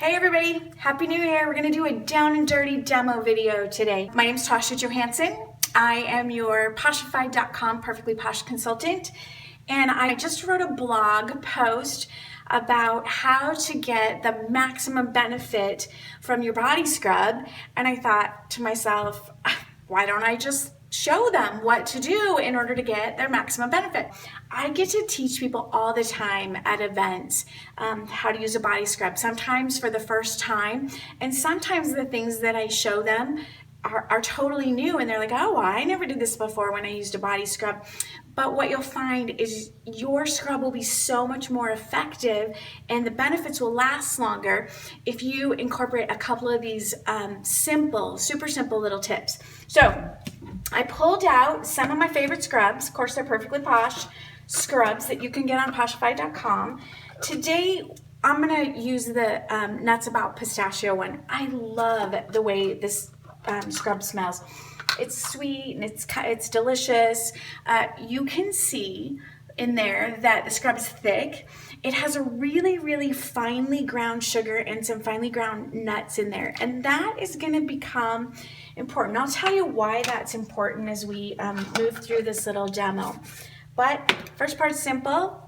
Hey everybody, Happy New Year. We're gonna do a down and dirty demo video today. My name is Tasha Johansson. I am your Poshified.com Perfectly Posh consultant, and I just wrote a blog post about how to get the maximum benefit from your body scrub, and I thought to myself, why don't I just show them what to do in order to get their maximum benefit. I get to teach people all the time at events how to use a body scrub, sometimes for the first time, and sometimes the things that I show them are totally new and they're like, oh, I never did this before when I used a body scrub. But what you'll find is your scrub will be so much more effective and the benefits will last longer if you incorporate a couple of these super simple little tips. So I pulled out some of my favorite scrubs. Of course, they're Perfectly Posh scrubs that you can get on Poshified.com. Today, I'm gonna use the Nuts About Pistachio one. I love the way this scrub smells. It's sweet and it's delicious. You can see in there that the scrub is thick. It has a really finely ground sugar and some finely ground nuts in there, and that is going to become important. I'll tell you why that's important as we move through this little demo. But first part is simple.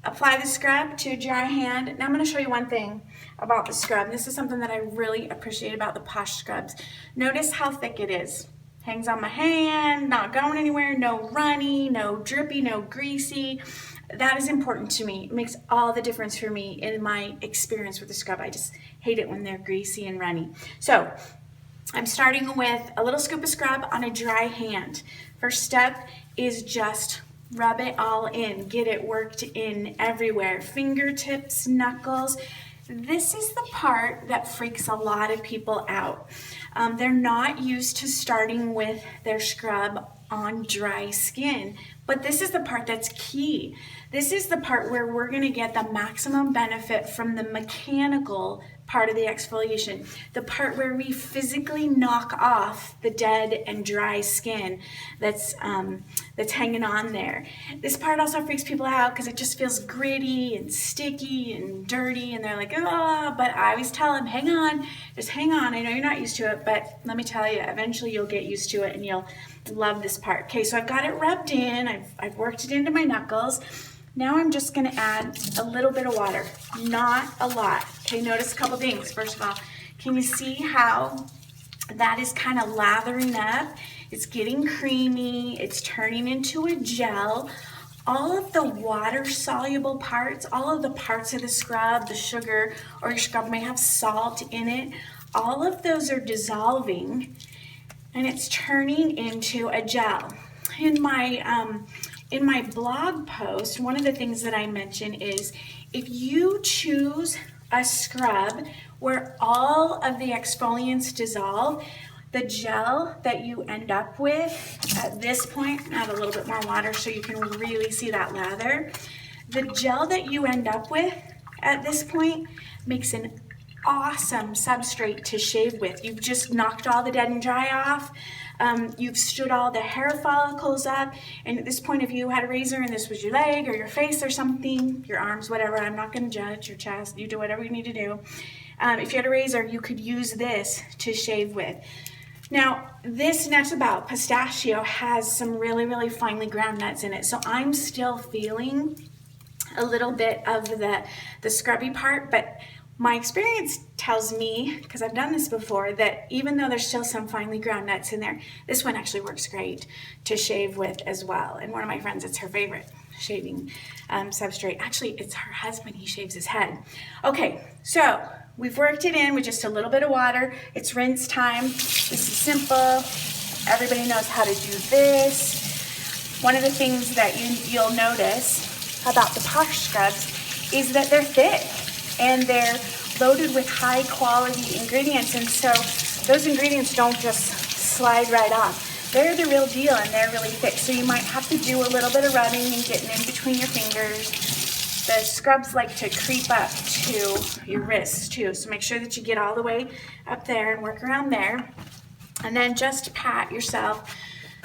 Apply the scrub to a dry hand. Now I'm going to show you one thing about the scrub. This is something that I really appreciate about the Posh scrubs. Notice how thick it is. Hangs on my hand, not going anywhere, no runny, no drippy, no greasy. That is important to me. It makes all the difference for me in my experience with the scrub. I just hate it when they're greasy and runny. So I'm starting with a little scoop of scrub on a dry hand. First step is just rub it all in, get it worked in everywhere. Fingertips, knuckles. This is the part that freaks a lot of people out. They're not used to starting with their scrub on dry skin, but this is the part that's key. This is the part where we're gonna get the maximum benefit from the mechanical part of the exfoliation, the part where we physically knock off the dead and dry skin that's hanging on there. This part also freaks people out because it just feels gritty and sticky and dirty, and they're like, oh, but I always tell them, hang on, just hang on. I know you're not used to it, but let me tell you, eventually you'll get used to it and you'll love this part. Okay, so I've got it rubbed in, I've worked it into my knuckles. Now I'm just gonna add a little bit of water, not a lot. Okay, notice a couple things. First of all, can you see how that is kind of lathering up? It's getting creamy, it's turning into a gel. All of the water-soluble parts, all of the parts of the scrub, the sugar, or your scrub may have salt in it, all of those are dissolving and it's turning into a gel. In my blog post, one of the things that I mention is if you choose a scrub where all of the exfoliants dissolve, the gel that you end up with at this point, add a little bit more water so you can really see that lather. The gel that you end up with at this point makes an awesome substrate to shave with. You've just knocked all the dead and dry off. You've stood all the hair follicles up, and at this point, if you had a razor and this was your leg or your face or something, your arms, whatever, I'm not going to judge, your chest, you do whatever you need to do. If you had a razor, you could use this to shave with. Now, this Nuts About Pistachio has some really finely ground nuts in it, so I'm still feeling a little bit of the scrubby part, but my experience tells me, because I've done this before, that even though there's still some finely ground nuts in there, this one actually works great to shave with as well. And one of my friends, it's her favorite shaving substrate. Actually, it's her husband, he shaves his head. Okay, so we've worked it in with just a little bit of water. It's rinse time. This is simple. Everybody knows how to do this. One of the things that you'll notice about the Posh scrubs is that they're thick and they're loaded with high quality ingredients, and so those ingredients don't just slide right off. They're the real deal and they're really thick, so you might have to do a little bit of rubbing and getting in between your fingers. The scrubs like to creep up to your wrists too, so make sure that you get all the way up there and work around there, and then just pat yourself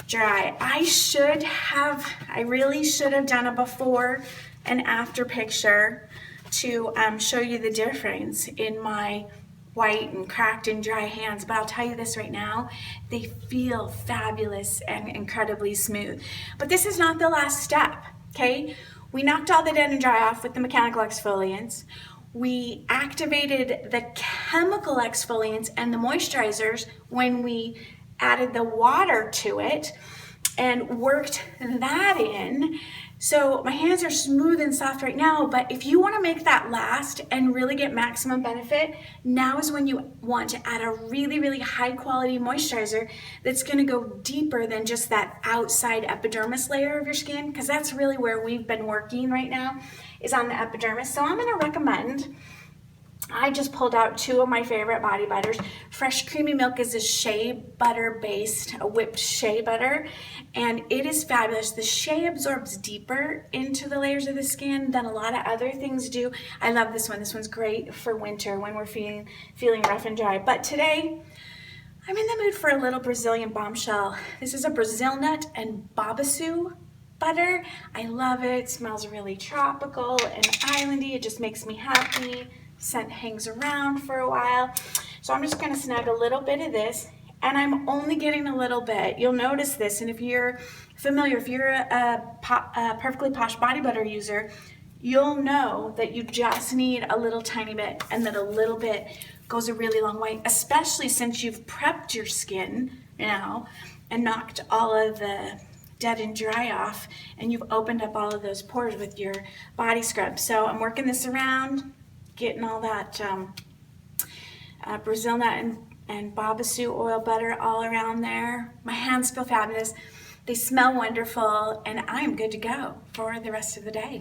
dry. I really should have done a before and after picture to show you the difference in my white and cracked and dry hands, but I'll tell you this right now, they feel fabulous and incredibly smooth. But this is not the last step, okay? We knocked all the dead and dry off with the mechanical exfoliants. We activated the chemical exfoliants and the moisturizers when we added the water to it and worked that in. So my hands are smooth and soft right now, but if you want to make that last and really get maximum benefit, now is when you want to add a really, really high quality moisturizer that's going to go deeper than just that outside epidermis layer of your skin, because that's really where we've been working right now, is on the epidermis. So I'm going to recommend, I just pulled out two of my favorite body butters. Fresh Creamy Milk is a shea butter based, a whipped shea butter, and it is fabulous. The shea absorbs deeper into the layers of the skin than a lot of other things do. I love this one. This one's great for winter when we're feeling rough and dry. But today, I'm in the mood for a little Brazilian bombshell. This is a Brazil nut and babaçu butter. I love it. It smells really tropical and islandy. It just makes me happy. Scent hangs around for a while. So I'm just going to snag a little bit of this, and I'm only getting a little bit. You'll notice this, and if you're familiar, if you're a Perfectly Posh body butter user, you'll know that you just need a little tiny bit, and that a little bit goes a really long way, especially since you've prepped your skin now and knocked all of the dead and dry off, and you've opened up all of those pores with your body scrub. So I'm working this around, getting all that Brazil nut and babaçu oil butter all around there. My hands feel fabulous. They smell wonderful, and I'm good to go for the rest of the day.